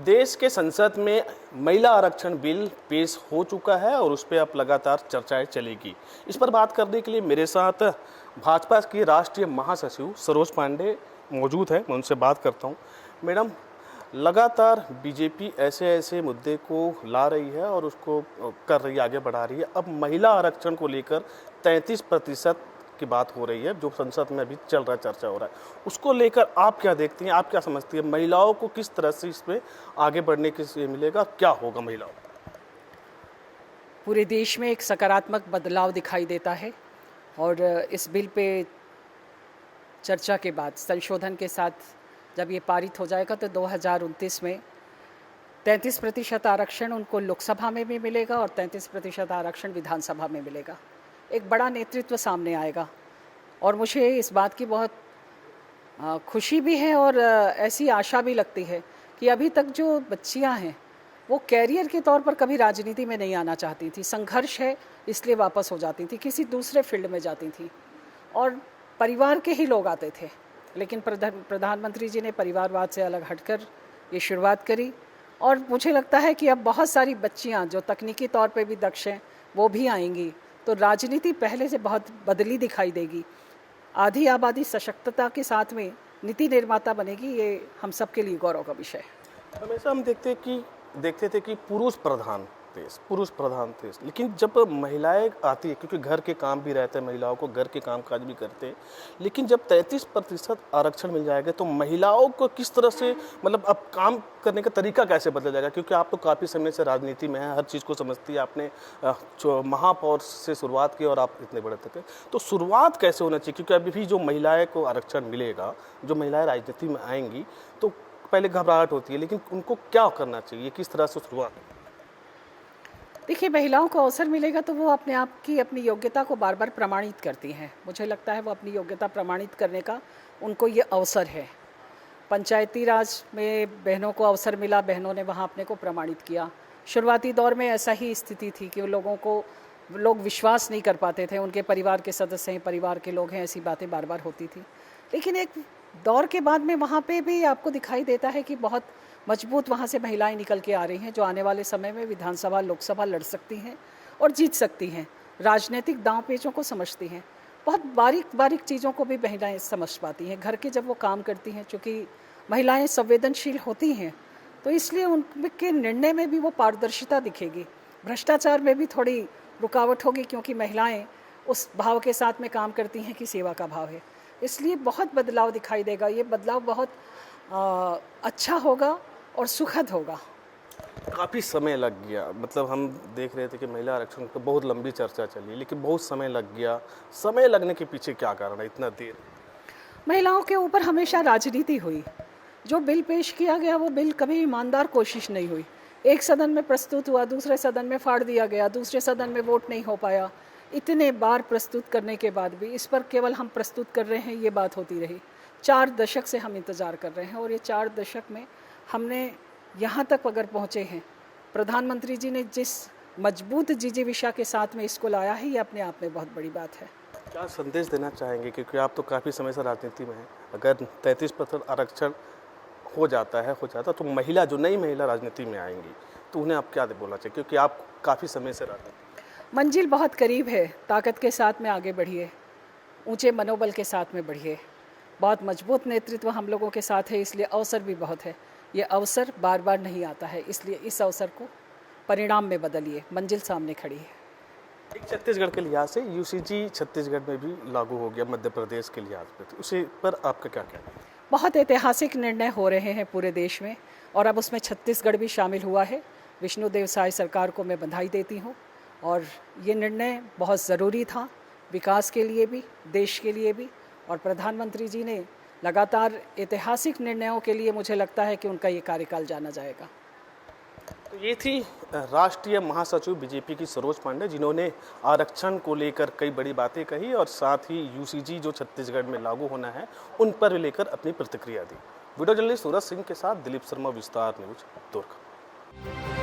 देश के संसद में महिला आरक्षण बिल पेश हो चुका है और उस पर अब लगातार चर्चाएं चलेगी। इस पर बात करने के लिए मेरे साथ भाजपा की राष्ट्रीय महासचिव सरोज पांडे मौजूद है। मैं उनसे बात करता हूं। मैडम, लगातार बीजेपी ऐसे ऐसे मुद्दे को ला रही है और उसको कर रही है, आगे बढ़ा रही है। अब महिला आरक्षण को लेकर 33% की बात हो रही है, जो संसद में अभी चल रहा है, चर्चा हो रहा है। उसको लेकर आप क्या देखती हैं, आप क्या समझती हैं, महिलाओं को किस तरह से इसमें आगे बढ़ने के लिए मिलेगा, क्या होगा महिलाओं को? पूरे देश में एक सकारात्मक बदलाव दिखाई देता है और इस बिल पे चर्चा के बाद संशोधन के साथ जब ये पारित हो जाएगा तो 2029 में 33% आरक्षण उनको लोकसभा में भी मिलेगा और 33% आरक्षण विधानसभा में मिलेगा। एक बड़ा नेतृत्व सामने आएगा और मुझे इस बात की बहुत खुशी भी है और ऐसी आशा भी लगती है कि अभी तक जो बच्चियां हैं वो कैरियर के तौर पर कभी राजनीति में नहीं आना चाहती थी। संघर्ष है इसलिए वापस हो जाती थी, किसी दूसरे फील्ड में जाती थी और परिवार के ही लोग आते थे। लेकिन प्रधानमंत्री जी ने परिवारवाद से अलग हटकर ये शुरुआत करी और मुझे लगता है कि अब बहुत सारी बच्चियां जो तकनीकी तौर पे भी दक्ष हैं वो भी आएंगी, तो राजनीति पहले से बहुत बदली दिखाई देगी। आधी आबादी सशक्तता के साथ में नीति निर्माता बनेगी, ये हम सब के लिए गौरव का विषय है। हमेशा हम देखते थे कि पुरुष प्रधान देश, लेकिन जब महिलाएं आती है, क्योंकि घर के काम भी रहते हैं, महिलाओं को घर के काम काज भी करते हैं, लेकिन जब 33% आरक्षण मिल जाएगा तो महिलाओं को किस तरह से, मतलब अब काम करने का तरीका कैसे बदल जाएगा? क्योंकि आप तो काफ़ी समय से राजनीति में हैं, हर चीज़ को समझती है, आपने महापौर से शुरुआत की और आप इतने बड़े तक हैं, तो शुरुआत कैसे होना चाहिए? क्योंकि अभी भी जो महिलाएं को आरक्षण मिलेगा, जो महिलाएं राजनीति में आएंगी, तो पहले घबराहट होती है, लेकिन उनको क्या करना चाहिए, किस तरह से शुरुआत? देखिए, महिलाओं को अवसर मिलेगा तो वो अपने आप की अपनी योग्यता को बार बार प्रमाणित करती हैं। मुझे लगता है वो अपनी योग्यता प्रमाणित करने का उनको ये अवसर है। पंचायती राज में बहनों को अवसर मिला, बहनों ने वहाँ अपने को प्रमाणित किया। शुरुआती दौर में ऐसा ही स्थिति थी कि लोग विश्वास नहीं कर पाते थे, उनके परिवार के सदस्य हैं, परिवार के लोग हैं, ऐसी बातें बार बार होती थी। लेकिन एक दौर के बाद में वहाँ पे भी आपको दिखाई देता है कि बहुत मजबूत वहाँ से महिलाएं निकल के आ रही हैं, जो आने वाले समय में विधानसभा लोकसभा लड़ सकती हैं और जीत सकती हैं। राजनीतिक दांव पेचों को समझती हैं, बहुत बारीक बारीक चीज़ों को भी महिलाएं समझ पाती हैं। घर के जब वो काम करती हैं, चूँकि महिलाएं संवेदनशील होती हैं, तो इसलिए उनके निर्णय में भी वो पारदर्शिता दिखेगी। भ्रष्टाचार में भी थोड़ी रुकावट होगी, क्योंकि महिलाएँ उस भाव के साथ में काम करती हैं कि सेवा का भाव है। इसलिए बहुत बदलाव दिखाई देगा। ये बदलाव बहुत अच्छा होगा और सुखद होगा। काफ़ी समय लग गया, मतलब हम देख रहे थे कि महिला आरक्षण पर बहुत लंबी चर्चा चली, लेकिन बहुत समय लग गया। समय लगने के पीछे क्या कारण है, इतना देर? महिलाओं के ऊपर हमेशा राजनीति हुई। जो बिल पेश किया गया वो बिल कभी ईमानदार कोशिश नहीं हुई। एक सदन में प्रस्तुत हुआ, दूसरे सदन में फाड़ दिया गया, दूसरे सदन में वोट नहीं हो पाया। इतने बार प्रस्तुत करने के बाद भी इस पर केवल हम प्रस्तुत कर रहे हैं, ये बात होती रही। 4 दशक से हम इंतज़ार कर रहे हैं और ये 4 दशक में हमने यहाँ तक अगर पहुँचे हैं, प्रधानमंत्री जी ने जिस मजबूत जिजीविषा के साथ में इसको लाया है, ये अपने आप में बहुत बड़ी बात है। क्या संदेश देना चाहेंगे, क्योंकि आप तो काफ़ी समय से राजनीति में हैं? अगर 33% आरक्षण हो जाता तो महिला, जो नई महिला राजनीति में आएंगी, तो उन्हें आप क्या बोलना चाहिए, क्योंकि आप काफ़ी समय से राजनीति? मंजिल बहुत करीब है। ताकत के साथ में आगे बढ़िए, ऊंचे मनोबल के साथ में बढ़िए। बहुत मजबूत नेतृत्व हम लोगों के साथ है, इसलिए अवसर भी बहुत है। ये अवसर बार बार नहीं आता है, इसलिए इस अवसर को परिणाम में बदलिए। मंजिल सामने खड़ी है। एक छत्तीसगढ़ के लिहाज से यूसीजी छत्तीसगढ़ में भी लागू हो गया, मध्य प्रदेश के लिहाज पे, तो उसी पर आपका क्या कहना है? बहुत ऐतिहासिक निर्णय हो रहे हैं पूरे देश में और अब उसमें छत्तीसगढ़ भी शामिल हुआ है। विष्णुदेव साय सरकार को मैं बधाई देती हूँ और ये निर्णय बहुत ज़रूरी था, विकास के लिए भी, देश के लिए भी। और प्रधानमंत्री जी ने लगातार ऐतिहासिक निर्णयों के लिए, मुझे लगता है कि उनका ये कार्यकाल जाना जाएगा। तो ये थी राष्ट्रीय महासचिव बीजेपी की सरोज पांडे, जिन्होंने आरक्षण को लेकर कई बड़ी बातें कही और साथ ही यूसीजी जो छत्तीसगढ़ में लागू होना है उन पर लेकर अपनी प्रतिक्रिया दी। वीडियो जर्नलिस्ट सूरज सिंह के साथ दिलीप शर्मा, विस्तार न्यूज, दुर्ग।